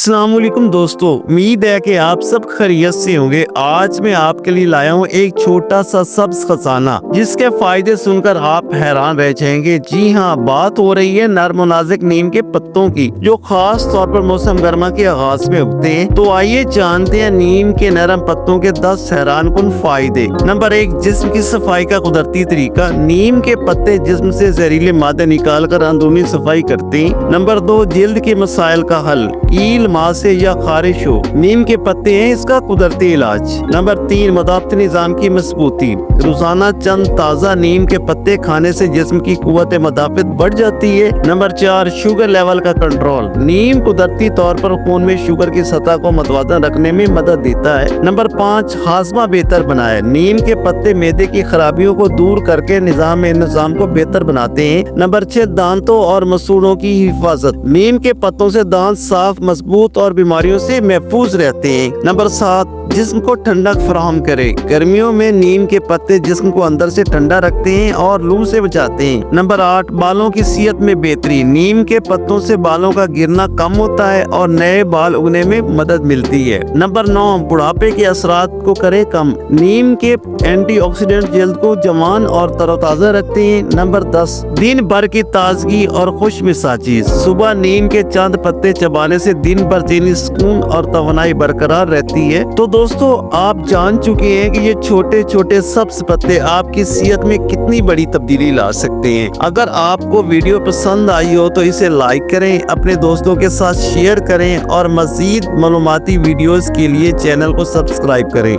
السلام علیکم دوستو، امید ہے کہ آپ سب خیریت سے ہوں گے۔ آج میں آپ کے لیے لایا ہوں ایک چھوٹا سا سبز خزانہ جس کے فائدے سن کر آپ حیران رہ جائیں گے۔ جی ہاں، بات ہو رہی ہے نرم و نازک نیم کے پتوں کی، جو خاص طور پر موسم گرما کے آغاز میں اگتے ہیں۔ تو آئیے جانتے ہیں نیم کے نرم پتوں کے 10 حیران کن فائدے۔ نمبر 1، جسم کی صفائی کا قدرتی طریقہ۔ نیم کے پتے جسم سے زہریلے مادے نکال کر اندرونی صفائی کرتے ہیں۔ نمبر 2، جلد کے مسائل کا حل۔ کیل، ماسے یا خارش ہو، نیم کے پتے ہیں اس کا قدرتی علاج۔ نمبر 3، مدافعتی نظام کی مضبوطی۔ روزانہ چند تازہ نیم کے پتے کھانے سے جسم کی قوت مدافعت بڑھ جاتی ہے۔ نمبر 4، شوگر لیول کا کنٹرول۔ نیم قدرتی طور پر خون میں شوگر کی سطح کو متوازن رکھنے میں مدد دیتا ہے۔ نمبر 5، ہاضمہ بہتر بنائے۔ نیم کے پتے معدے کی خرابیوں کو دور کر کے نظام کو بہتر بناتے ہیں۔ نمبر 6، دانتوں اور مسوڑوں کی حفاظت۔ نیم کے پتوں سے دانت صاف، مضبوط اور بیماریوں سے محفوظ رہتے ہیں۔ نمبر 7، جسم کو ٹھنڈک فراہم کرے۔ گرمیوں میں نیم کے پتے جسم کو اندر سے ٹھنڈا رکھتے ہیں اور لو سے بچاتے ہیں۔ نمبر 8، بالوں کی صحت میں بہتری۔ نیم کے پتوں سے بالوں کا گرنا کم ہوتا ہے اور نئے بال اگنے میں مدد ملتی ہے۔ نمبر 9، بڑھاپے کے اثرات کو کرے کم۔ نیم کے اینٹی آکسیڈنٹ جلد کو جوان اور تر و تازہ رکھتے ہیں۔ نمبر 10، دن بھر کی تازگی اور خوش مزاجی۔ صبح نیم کے چند پتے چبانے سے دن بھر ذہنی سکون اور توانائی برقرار رہتی ہے۔ تو دوستو، آپ جان چکے ہیں کہ یہ چھوٹے چھوٹے سبز پتے آپ کی صحت میں کتنی بڑی تبدیلی لا سکتے ہیں۔ اگر آپ کو ویڈیو پسند آئی ہو تو اسے لائک کریں، اپنے دوستوں کے ساتھ شیئر کریں اور مزید معلوماتی ویڈیوز کے لیے چینل کو سبسکرائب کریں۔